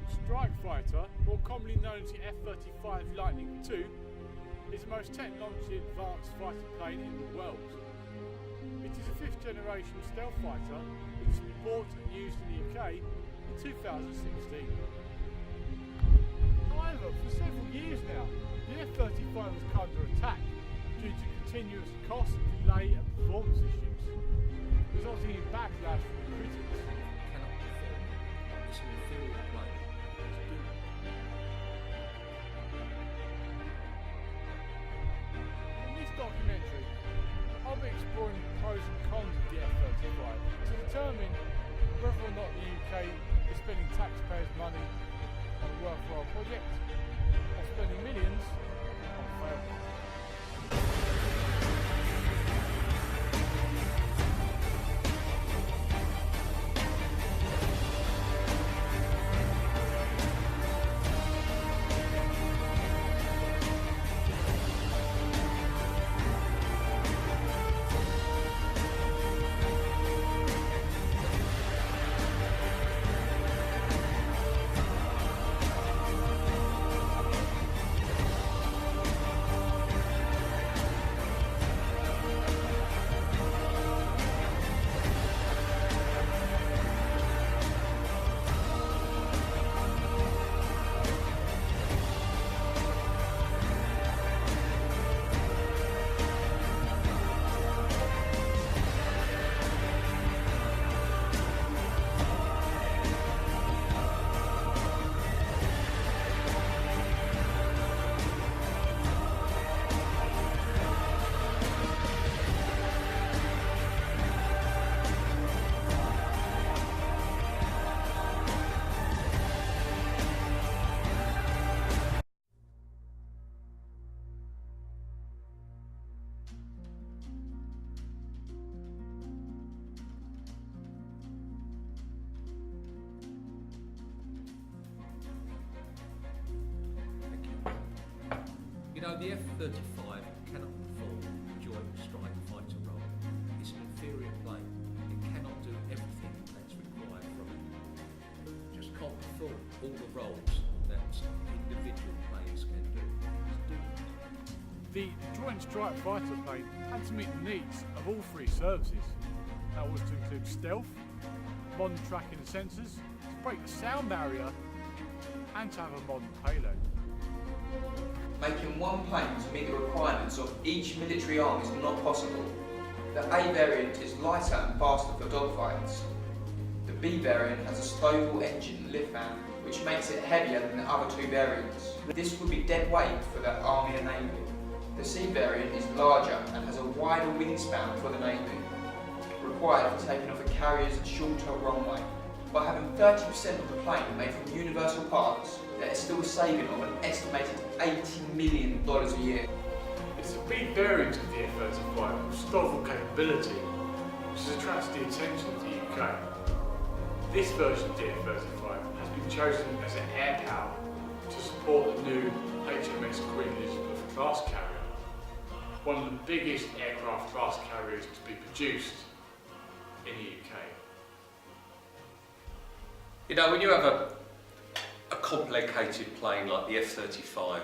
Strike Fighter, more commonly known as the F35 Lightning II, is the most technologically advanced fighter plane in the world. It is a fifth generation stealth fighter which has been bought and used in the UK in 2016. However, for several years now, the F35 has come under attack due to continuous cost, delay and performance issues, resulting in backlash from the critics. Cannot perform. It's an inferior plane. It's doomed. In this documentary, I'll be exploring the pros and cons of the F35 to determine whether or not the UK is spending taxpayers' money on a worthwhile project or spending millions on a failed one. You know, the F35 cannot perform the Joint Strike Fighter role. It's an inferior plane. It cannot do everything that's required from it. It just can't perform all the roles that individual planes can do. It's doomed. The Joint Strike Fighter plane had to meet the needs of all three services. That was to include stealth, modern tracking and sensors, to break the sound barrier, and to have a modern payload. Making one plane to meet the requirements of each military arm is not possible. The A variant is lighter and faster for dogfights. The B variant has a stowable engine and lift fan, which makes it heavier than the other two variants. This would be dead weight for the Army and Navy. The C variant is larger and has a wider wingspan for the Navy, required for taking off a carrier's shorter runway. By having 30% of the plane made from universal parts, there is still a saving of an estimated $80 million a year. It's a B variant of the F35 with stowable capability, which has attracted the attention of the UK. This version of the F35 has been chosen as an air power to support the new HMS Queen Elizabeth class carrier, one of the biggest aircraft class carriers to be produced in the UK. You know, when you have a complicated plane like the F35,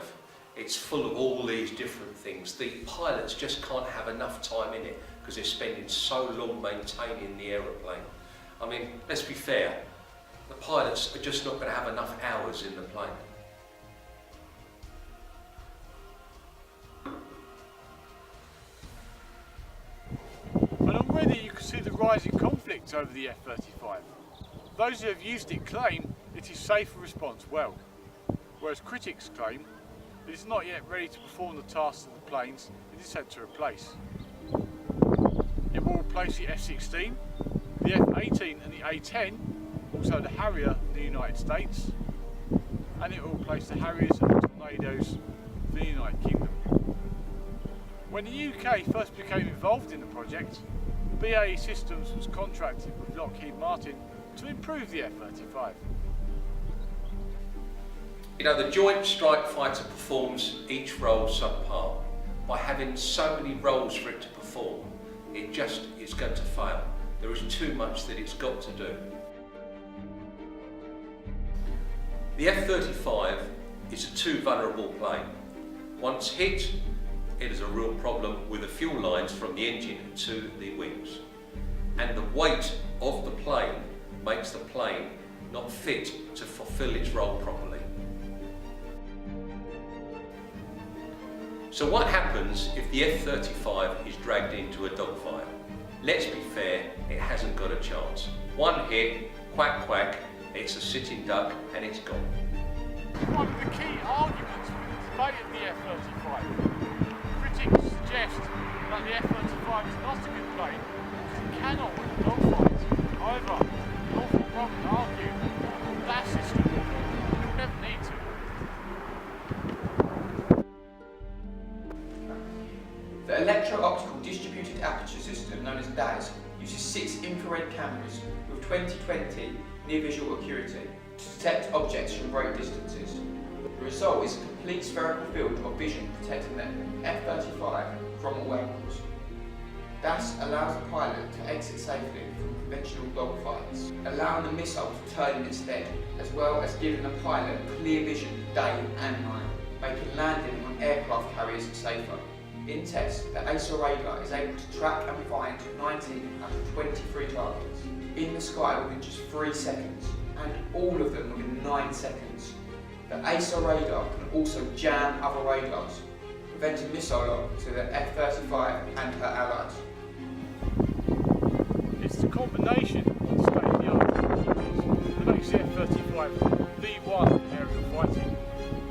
it's full of all these different things. The pilots just can't have enough time in it because they're spending so long maintaining the aeroplane. I mean, let's be fair, the pilots are just not going to have enough hours in the plane. And already you can see the rising conflict over the F35. Those who have used it claim it is safe and responds well, whereas critics claim it is not yet ready to perform the tasks of the planes it is said to replace. It will replace the F-16, the F-18 and the A-10, also the Harrier in the United States, and it will replace the Harriers and the Tornadoes for the United Kingdom. When the UK first became involved in the project, BAE Systems was contracted with Lockheed Martin to improve the F-35. You know, the Joint Strike Fighter performs each role subpar. By having so many roles for it to perform, it just is going to fail. There is too much that it's got to do. The F-35 is a too vulnerable plane. Once hit, it is a real problem with the fuel lines from the engine to the wings. And the weight of the plane makes the plane not fit to fulfill its role properly. So what happens if the F-35 is dragged into a dogfight? Let's be fair, it hasn't got a chance. One hit, quack quack, it's a sitting duck and it's gone. One of the key arguments for the debate of the F-35. Critics suggest that the F-35 is not a good plane because it cannot win a dogfight. However, Northrop Grumman argue that that system will never need to. The electro-optical distributed aperture system, known as DAS, uses 6 infrared cameras with 20/20 near visual acuity to detect objects from great distances. The result is a complete spherical field of vision protecting the F-35 from all angles. DAS allows the pilot to exit safely from conventional dogfights, allowing the missile to turn in its stead, as well as giving the pilot clear vision day and night, making landing on aircraft carriers safer. In test, the AESA radar is able to track and find 19 out of 23 targets in the sky within just 3 seconds, and all of them within 9 seconds. The AESA radar can also jam other radars, preventing missile lock to the F-35 and her allies. It's the combination of state-of-the-art technologies that makes the F-35 the one aerial fighting.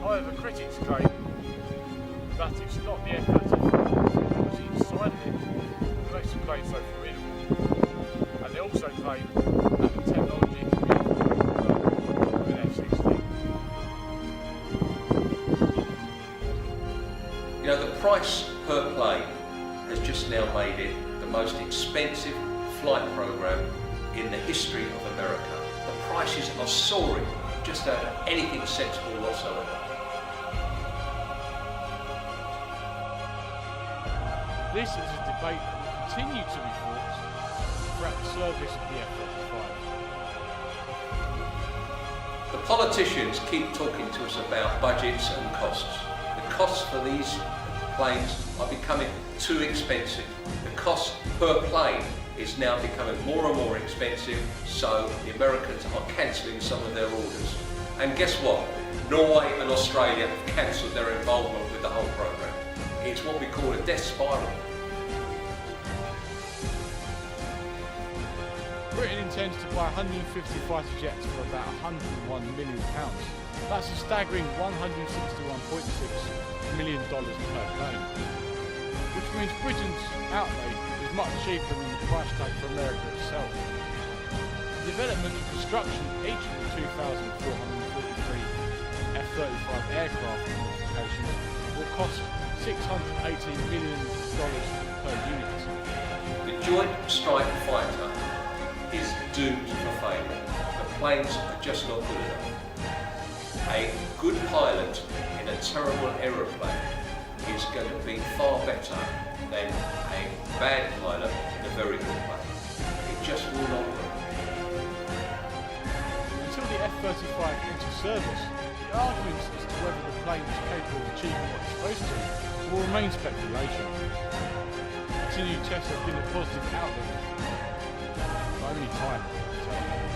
However, critics claim that it's not the F-35 technology inside of it that makes the plane so formidable. And they also claim that the technology can be with an F-16. You know, the price per plane has just now made it the most expensive flight program in the history of America. The prices are soaring just out of anything sensible whatsoever. This is a debate that will continue to be fought throughout the service of the F-35. The politicians keep talking to us about budgets and costs. The costs for these planes are becoming too expensive. The cost per plane is now becoming more and more expensive, so the Americans are cancelling some of their orders. And guess what? Norway and Australia have cancelled their involvement with the whole program. It's what we call a death spiral. Britain intends to buy 150 fighter jets for about £101 million. That's a staggering $161.6 million per plane, which means Britain's outlay is much cheaper than the price tag for America itself. The development and construction of each of the 2,443 F-35 aircraft modifications will cost $618 million per unit. The Joint Strike Fighter is doomed for failure. The planes are just not good enough. A good pilot in a terrible aeroplane is going to be far better than a bad pilot in a very good plane. It just will not work. Until the F-35 enters service, the arguments as to whether the plane is capable of achieving what it's supposed to will remain speculation. Continued tests have been a positive outlook, but only time will tell.